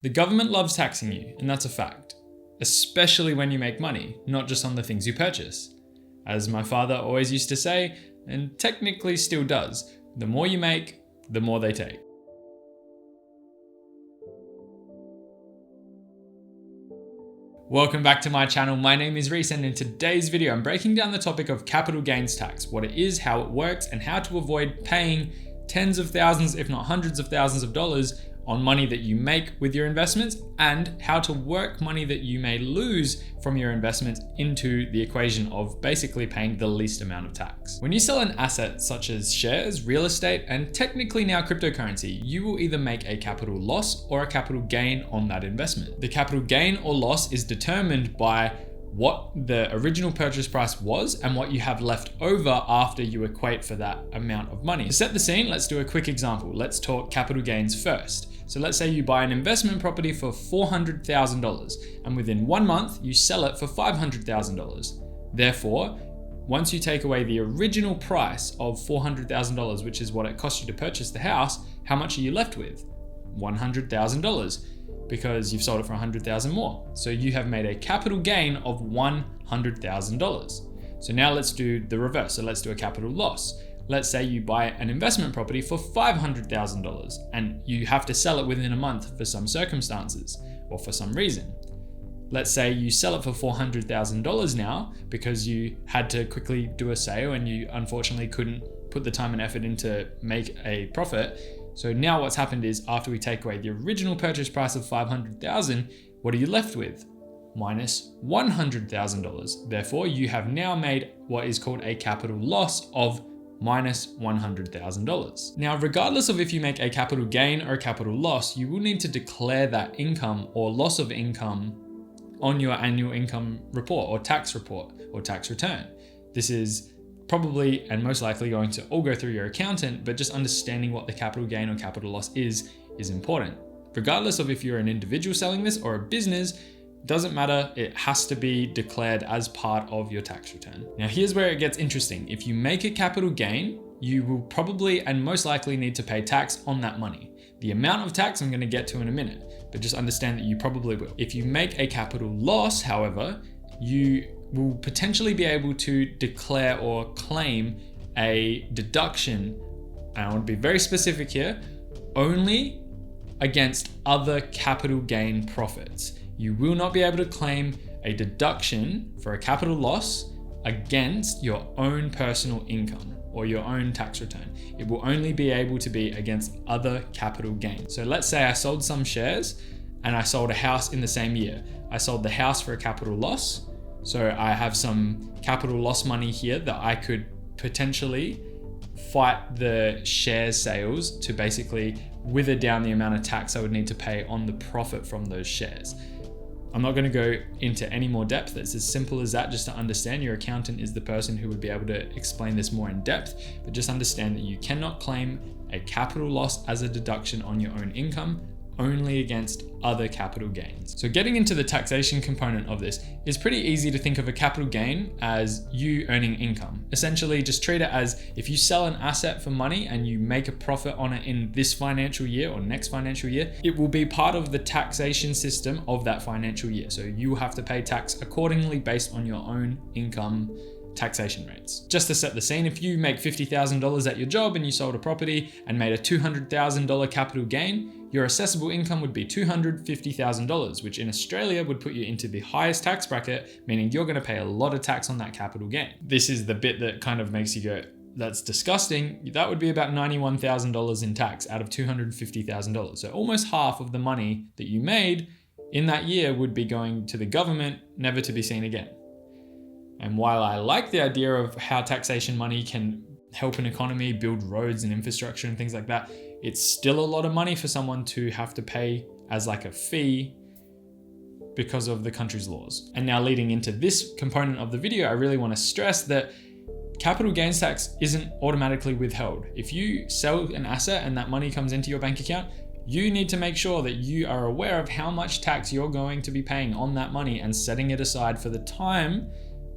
The government loves taxing you, and that's a fact, especially when you make money, not just on the things you purchase. As my father always used to say, and technically still does, the more you make, the more they take. Welcome back to my channel. My name is Reese, and in today's video, I'm breaking down the topic of capital gains tax, what it is, how it works, and how to avoid paying tens of thousands, if not hundreds of thousands of dollars on money that you make with your investments, and how to work money that you may lose from your investments into the equation of basically paying the least amount of tax. When you sell an asset such as shares, real estate, and technically now cryptocurrency, you will either make a capital loss or a capital gain on that investment. The capital gain or loss is determined by what the original purchase price was and what you have left over after you equate for that amount of money. To set the scene, let's do a quick example. Let's talk capital gains first. So let's say you buy an investment property for $400,000 and within 1 month you sell it for $500,000. Therefore, once you take away the original price of $400,000, which is what it cost you to purchase the house, how much are you left with? $100,000. Because you've sold it for $100,000 more. So you have made a capital gain of $100,000. So now let's do the reverse. So let's do a capital loss. Let's say you buy an investment property for $500,000 and you have to sell it within a month for some circumstances or for some reason. Let's say you sell it for $400,000 now because you had to quickly do a sale and you unfortunately couldn't put the time and effort in to make a profit. So now what's happened is after we take away the original purchase price of $500,000, what are you left with? Minus $100,000. Therefore, you have now made what is called a capital loss of minus $100,000. Now, regardless of if you make a capital gain or a capital loss, you will need to declare that income or loss of income on your annual income report or tax return. This is probably and most likely going to all go through your accountant, but just understanding what the capital gain or capital loss is important. Regardless of if you're an individual selling this or a business, doesn't matter, it has to be declared as part of your tax return. Now here's where it gets interesting. If you make a capital gain, you will probably and most likely need to pay tax on that money. The amount of tax I'm going to get to in a minute, but just understand that you probably will. If you make a capital loss, however, you will potentially be able to declare or claim a deduction, and I want to be very specific here, only against other capital gain profits. You will not be able to claim a deduction for a capital loss against your own personal income or your own tax return. It will only be able to be against other capital gains. So let's say I sold some shares and I sold a house in the same year. I sold the house for a capital loss. So I have some capital loss money here that I could potentially fight the share sales to basically wither down the amount of tax I would need to pay on the profit from those shares. I'm not going to go into any more depth. It's as simple as that, just to understand. Your accountant is the person who would be able to explain this more in depth, but just understand that you cannot claim a capital loss as a deduction on your own income, only against other capital gains. So getting into the taxation component of this is pretty easy to think of a capital gain as you earning income. Essentially, just treat it as if you sell an asset for money and you make a profit on it in this financial year or next financial year, it will be part of the taxation system of that financial year. So you will have to pay tax accordingly based on your own income taxation rates. Just to set the scene, if you make $50,000 at your job and you sold a property and made a $200,000 capital gain, your assessable income would be $250,000, which in Australia would put you into the highest tax bracket, meaning you're going to pay a lot of tax on that capital gain. This is the bit that kind of makes you go, that's disgusting. That would be about $91,000 in tax out of $250,000. So almost half of the money that you made in that year would be going to the government, never to be seen again. And while I like the idea of how taxation money can help an economy build roads and infrastructure and things like that, it's still a lot of money for someone to have to pay as like a fee because of the country's laws. And now leading into this component of the video, I really want to stress that capital gains tax isn't automatically withheld. If you sell an asset and that money comes into your bank account, you need to make sure that you are aware of how much tax you're going to be paying on that money and setting it aside for the time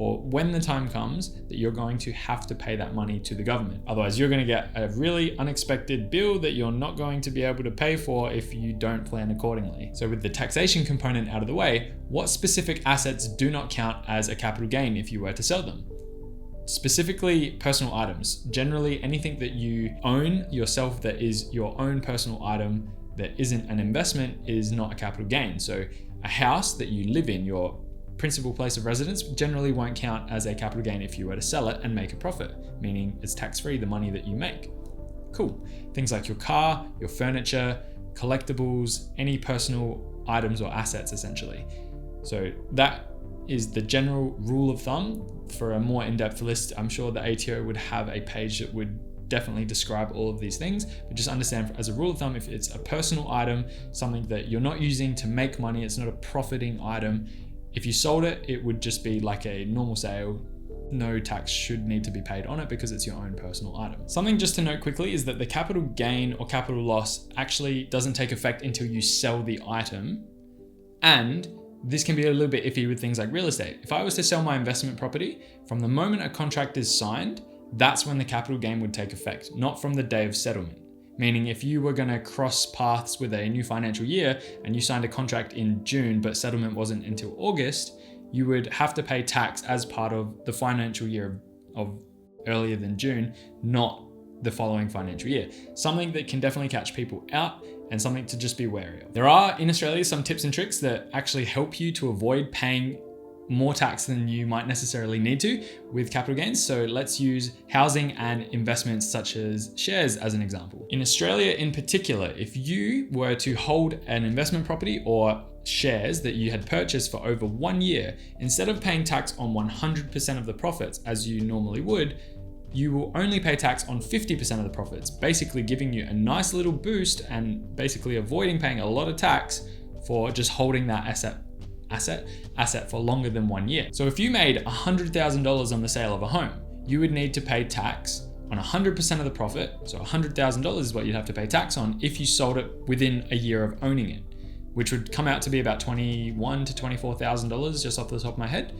or when the time comes that you're going to have to pay that money to the government. Otherwise, you're going to get a really unexpected bill that you're not going to be able to pay for if you don't plan accordingly. So with the taxation component out of the way, what specific assets do not count as a capital gain if you were to sell them? Specifically, personal items. Generally, anything that you own yourself that is your own personal item that isn't an investment is not a capital gain. So a house that you live in, your principal place of residence, generally won't count as a capital gain if you were to sell it and make a profit, meaning it's tax-free, the money that you make. Cool. Things like your car, your furniture, collectibles, any personal items or assets essentially. So that is the general rule of thumb. For a more in-depth list, I'm sure the ATO would have a page that would definitely describe all of these things, but just understand as a rule of thumb, if it's a personal item, something that you're not using to make money, it's not a profiting item, if you sold it, it would just be like a normal sale. No tax should need to be paid on it because it's your own personal item. Something just to note quickly is that the capital gain or capital loss actually doesn't take effect until you sell the item, and this can be a little bit iffy with things like real estate. If I was to sell my investment property, from the moment a contract is signed, that's when the capital gain would take effect, not from the day of settlement. Meaning if you were going to cross paths with a new financial year and you signed a contract in June, but settlement wasn't until August, you would have to pay tax as part of the financial year of earlier than June, not the following financial year. Something that can definitely catch people out and something to just be wary of. There are in Australia some tips and tricks that actually help you to avoid paying more tax than you might necessarily need to with capital gains. So let's use housing and investments such as shares as an example. In Australia in particular, if you were to hold an investment property or shares that you had purchased for over 1 year, instead of paying tax on 100% of the profits as you normally would, you will only pay tax on 50% of the profits, basically giving you a nice little boost and basically avoiding paying a lot of tax for just holding that asset for longer than 1 year. So if you made $100,000 on the sale of a home, you would need to pay tax on 100% of the profit. So $100,000 is what you'd have to pay tax on if you sold it within a year of owning it, which would come out to be about $21,000 to $24,000 just off the top of my head.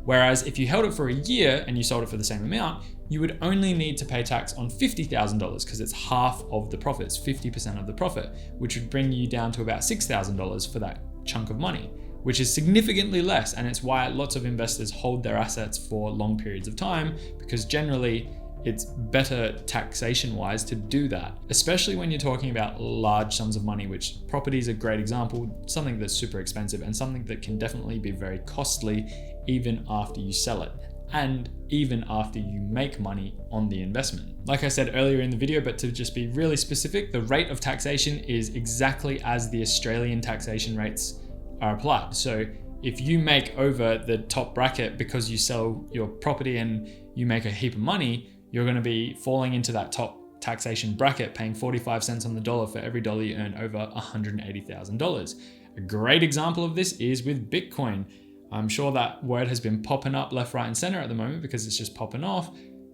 Whereas if you held it for a year and you sold it for the same amount, you would only need to pay tax on $50,000 because it's half of the profits, 50% of the profit, which would bring you down to about $6,000 for that chunk of money, which is significantly less. And it's why lots of investors hold their assets for long periods of time, because generally it's better taxation wise to do that, especially when you're talking about large sums of money, which property is a great example, something that's super expensive and something that can definitely be very costly even after you sell it and even after you make money on the investment. Like I said earlier in the video, but to just be really specific, the rate of taxation is exactly as the Australian taxation rates are applied. So if you make over the top bracket because you sell your property and you make a heap of money, you're going to be falling into that top taxation bracket, paying 45 cents on the dollar for every dollar you earn over $180,000. A great example of this is with Bitcoin. I'm sure that word has been popping up left, right, and center at the moment because it's just popping off.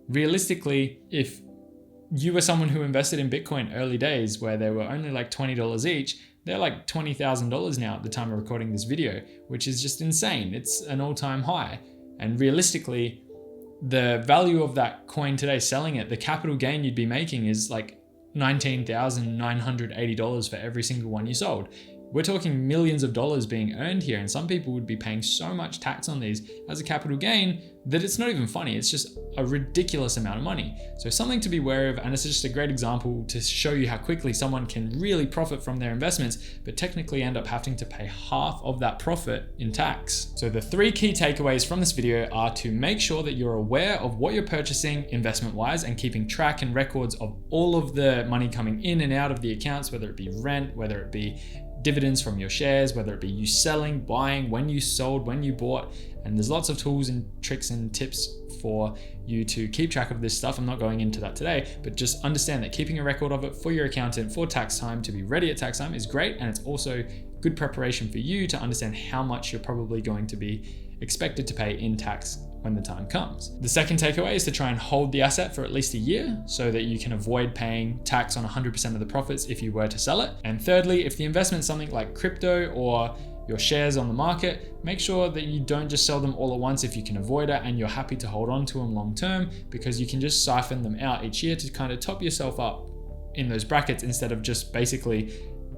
Realistically, if you were someone who invested in Bitcoin early days where they were only like $20 each, they're like $20,000 now at the time of recording this video, which is just insane. It's an all-time high. And realistically, the value of that coin today, selling it, the capital gain you'd be making is like $19,980 for every single one you sold. We're talking millions of dollars being earned here, and some people would be paying so much tax on these as a capital gain that it's not even funny. It's just a ridiculous amount of money. So something to be wary of, and it's just a great example to show you how quickly someone can really profit from their investments, but technically end up having to pay half of that profit in tax. So the 3 key takeaways from this video are to make sure that you're aware of what you're purchasing investment-wise and keeping track and records of all of the money coming in and out of the accounts, whether it be rent, whether it be dividends from your shares, whether it be you selling, buying, when you sold, when you bought. And there's lots of tools and tricks and tips for you to keep track of this stuff. I'm not going into that today, but just understand that keeping a record of it for your accountant for tax time to be ready at tax time is great. And it's also good preparation for you to understand how much you're probably going to be expected to pay in tax when the time comes. The second takeaway is to try and hold the asset for at least a year so that you can avoid paying tax on 100% of the profits if you were to sell it. And thirdly, if the investment is something like crypto or your shares on the market, make sure that you don't just sell them all at once if you can avoid it and you're happy to hold on to them long term, because you can just siphon them out each year to kind of top yourself up in those brackets instead of just basically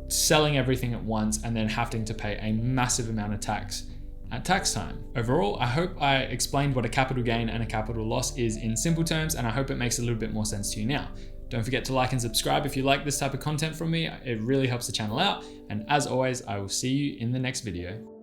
selling everything at once and then having to pay a massive amount of tax at tax time. Overall, I hope I explained what a capital gain and a capital loss is in simple terms, and I hope it makes a little bit more sense to you now. Don't forget to like and subscribe if you like this type of content from me. It really helps the channel out. And as always, I will see you in the next video.